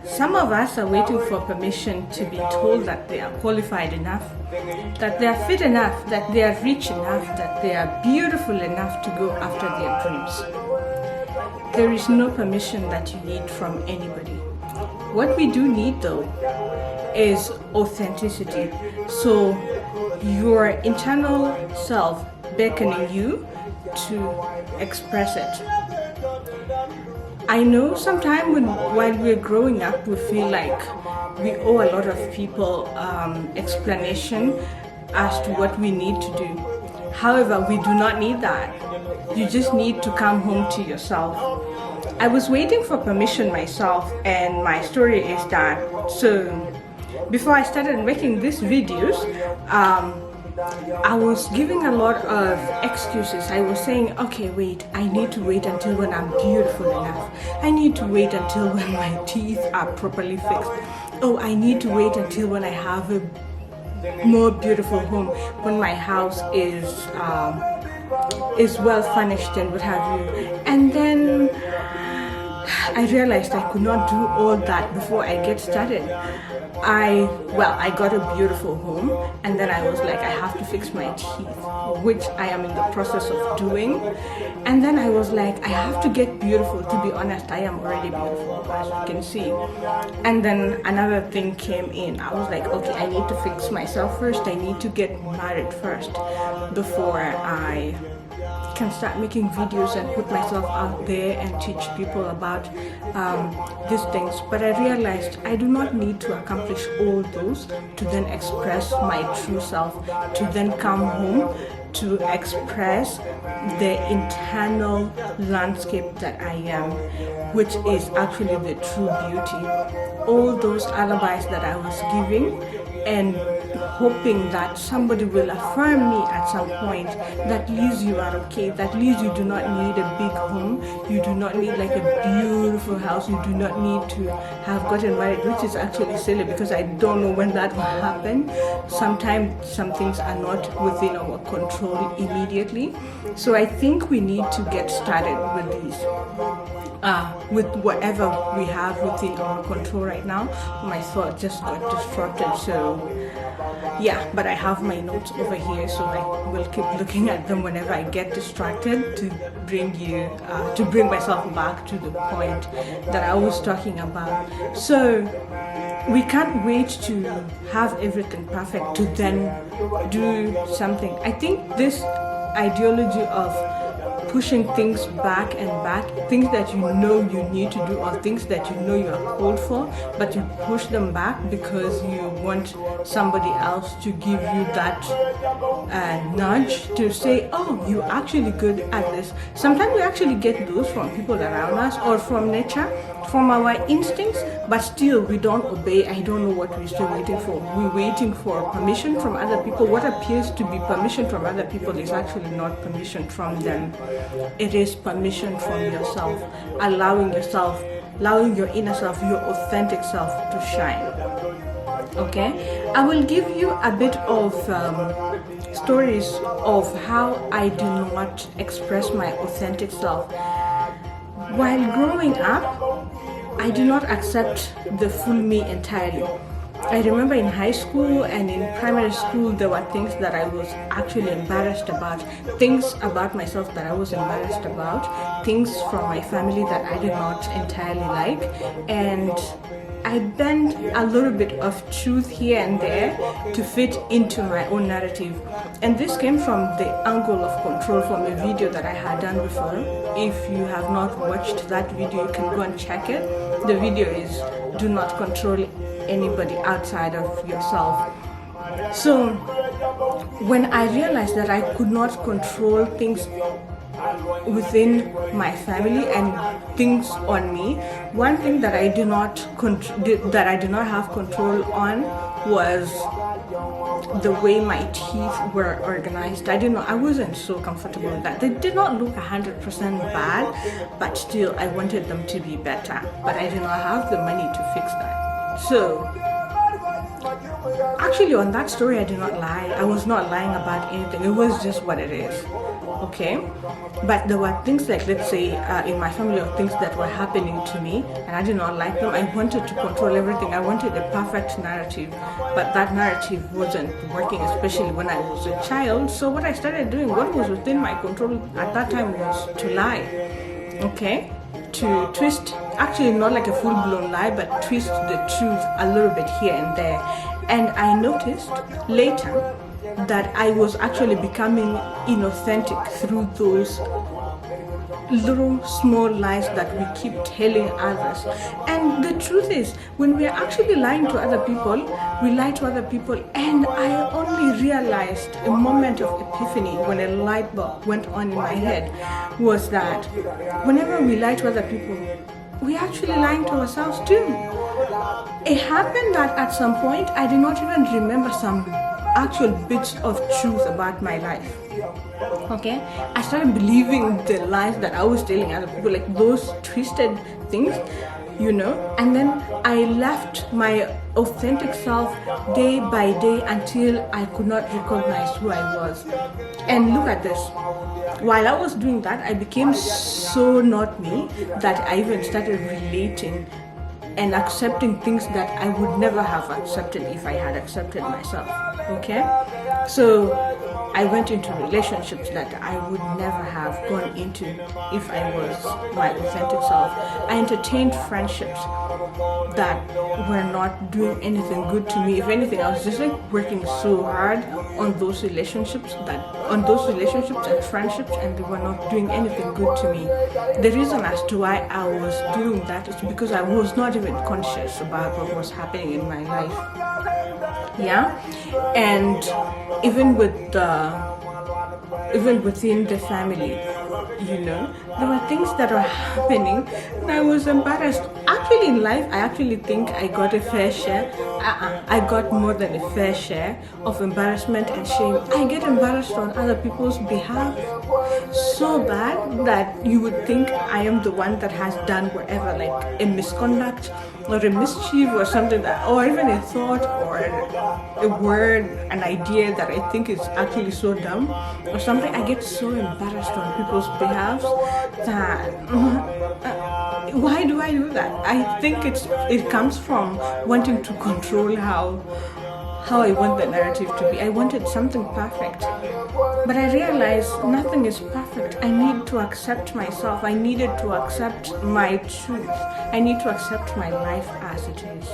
Some of us are waiting for permission to be told that they are qualified enough, that they are fit enough, that they are rich enough, that they are beautiful enough to go after their dreams. There is no permission that you need from anybody. What we do need though is authenticity. So your internal self beckoning you to express it. I know sometimes while we're growing up, we feel like we owe a lot of people explanation as to what we need to do. However, we do not need that. You just need to come home to yourself. I was waiting for permission myself, and my story is that, so before I started making these videos, I was giving a lot of excuses. I was saying, okay, wait, I need to wait until when I'm beautiful enough. I need to wait until when my teeth are properly fixed. Oh, I need to wait until when I have a more beautiful home, when my house is well furnished and what have you. And then I realized I could not do all that before I get started. I got a beautiful home, and then I was like, I have to fix my teeth, which I am in the process of doing. And then I was like, I have to get beautiful. To be honest, I am already beautiful, as you can see. And then another thing came in. I was like, okay, I need to fix myself first. I need to get married first before I can start making videos and put myself out there and teach people about these things. But I realized I do not need to accomplish all those to then express my true self, to then come home to express the internal landscape that I am, which is actually the true beauty. All those alibis that I was giving and hoping that somebody will affirm me at some point that Liz, you are okay, that Liz, you do not need a big home, you do not need like a beautiful house, you do not need to have gotten married, which is actually silly because I don't know when that will happen. Sometimes some things are not within our control immediately. So I think we need to get started with these. With whatever we have within our control right now. My thought just got disrupted, so yeah, but I have my notes over here, so I will keep looking at them whenever I get distracted to bring myself back to the point that I was talking about. So we can't wait to have everything perfect to then do something. I think this ideology of pushing things back and back, things that you know you need to do or things that you know you are called for, but you push them back because you want somebody else to give you that nudge to say, oh, you're actually good at this. Sometimes we actually get those from people around us or from nature, from our instincts, but still we don't obey. I don't know what we're still waiting for. We're waiting for permission from other people. What appears to be permission from other people is actually not permission from them. It is permission from yourself, allowing your inner self, your authentic self to shine. Okay, I will give you a bit of stories of how I do not express my authentic self. While growing up, I do not accept the full me entirely. I remember in high school and in primary school, there were things that I was actually embarrassed about, things about myself that I was embarrassed about, things from my family that I did not entirely like, and I bend a little bit of truth here and there to fit into my own narrative. And this came from the angle of control from a video that I had done before. If you have not watched that video, you can go and check it. The video is do not control anybody outside of yourself. So when I realized that I could not control things within my family and things on me, one thing that I did not have control on was the way my teeth were organized. I wasn't so comfortable with that. They did not look 100% bad, but still I wanted them to be better, but I did not have the money to fix that. So actually on that story I did not lie. I was not lying about anything. It was just what it is. okay? But there were things like, let's say, in my family, or things that were happening to me, and I did not like them. I wanted to control everything. I wanted a perfect narrative, but that narrative wasn't working, especially when I was a child. So what I started doing, what was within my control at that time, was to lie, okay? To twist, actually not like a full-blown lie, but twist the truth a little bit here and there. And I noticed later that I was actually becoming inauthentic through those little small lies that we keep telling others. And the truth is, when we are actually lying to other people, we lie to other people. And I only realized a moment of epiphany when a light bulb went on in my head, was that whenever we lie to other people, we're actually lying to ourselves too. It happened that at some point I did not even remember some actual bits of truth about my life. Okay, I started believing the lies that I was telling other people, like those twisted things, and then I left my authentic self day by day until I could not recognize who I was. And look at this. While I was doing that, I became so not me that I even started relating and accepting things that I would never have accepted if I had accepted myself. Okay, so I went into relationships that I would never have gone into if I was my authentic self. I entertained friendships that were not doing anything good to me. If anything, I was just like working so hard on those relationships and friendships, and they were not doing anything good to me. The reason as to why I was doing that is because I was not even conscious about what was happening in my life. Yeah, and even within the family, there were things that were happening, and I was embarrassed. Actually, in life, I actually think I got a fair share. I got more than a fair share of embarrassment and shame. I get embarrassed on other people's behalf so bad that you would think I am the one that has done whatever, like a misconduct or a mischief or something, or even a thought or a word, an idea that I think is actually so dumb or something. I get so embarrassed on people's behalf that why do I do that? I think it comes from wanting to control how I want the narrative to be. I wanted something perfect, but I realized nothing is perfect. I need to accept myself. I needed to accept my truth. I need to accept my life as it is.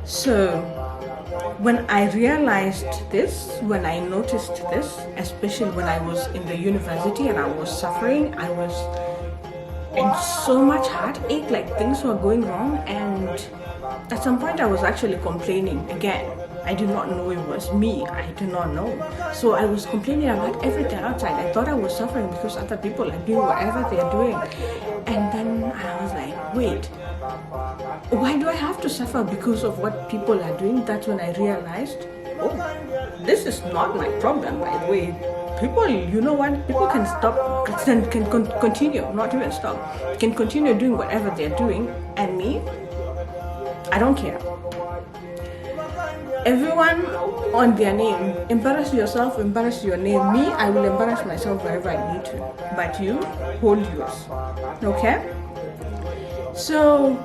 So when I realized this, when I noticed this, especially when I was in the university and I was suffering, I was in so much heartache, like things were going wrong, and at some point I was actually complaining again. I did not know it was me. I did not know. So I was complaining about everything outside. I thought I was suffering because other people are doing whatever they're doing. And then I was like, wait, why do I have to suffer because of what people are doing? That's when I realized, oh, this is not my problem, by the way. People, you know what? People can stop, can continue, not even stop, can continue doing whatever they're doing. And me, I don't care. Everyone on their name. Embarrass yourself, embarrass your name. Me, I will embarrass myself wherever I need to. But you, hold yours. Okay? So,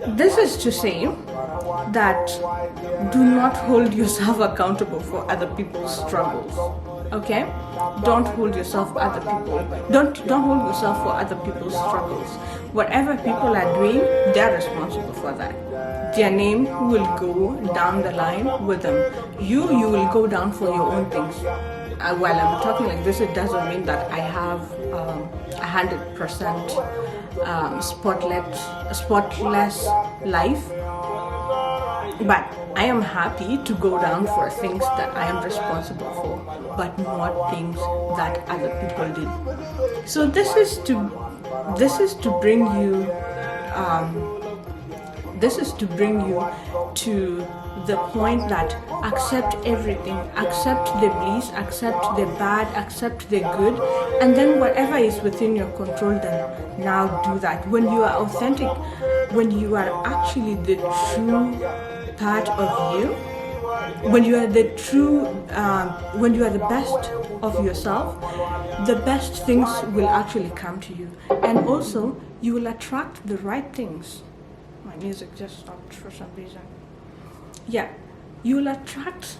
this is to say that do not hold yourself accountable for other people's struggles. Okay? Don't hold yourself for other people. Don't hold yourself for other people's struggles. Whatever people are doing, they're responsible for that. Their name will go down the line with them. You will go down for your own things. While I'm talking like this, it doesn't mean that I have 100% spotless life. But I am happy to go down for things that I am responsible for, but not things that other people did. So this is to bring you to the point that accept everything, accept the bliss, accept the bad, accept the good, and then whatever is within your control, then now do that. When you are authentic, when you are actually the true part of you, when you are the true, when you are the best of yourself, the best things will actually come to you. And also, you will attract the right things. My music just stopped for some reason. Yeah, you will attract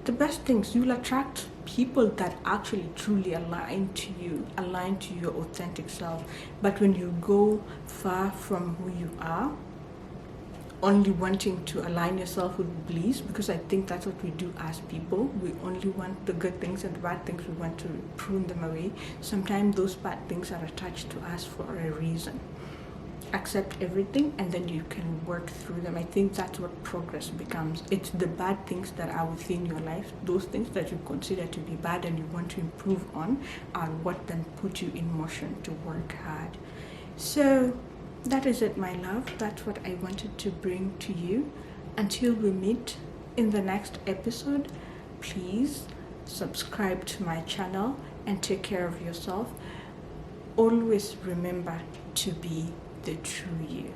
the best things. You will attract people that actually truly align to your authentic self. But when you go far from who you are, only wanting to align yourself with bliss, because I think that's what we do as people. We only want the good things, and the bad things we want to prune them away. Sometimes those bad things are attached to us for a reason. Accept everything, and then you can work through them. I think that's what progress becomes. It's the bad things that are within your life, those things that you consider to be bad and you want to improve on, are what then put you in motion to work hard. So that is it, my love. That's what I wanted to bring to you. Until we meet in the next episode, please subscribe to my channel and take care of yourself. Always remember to be the true you.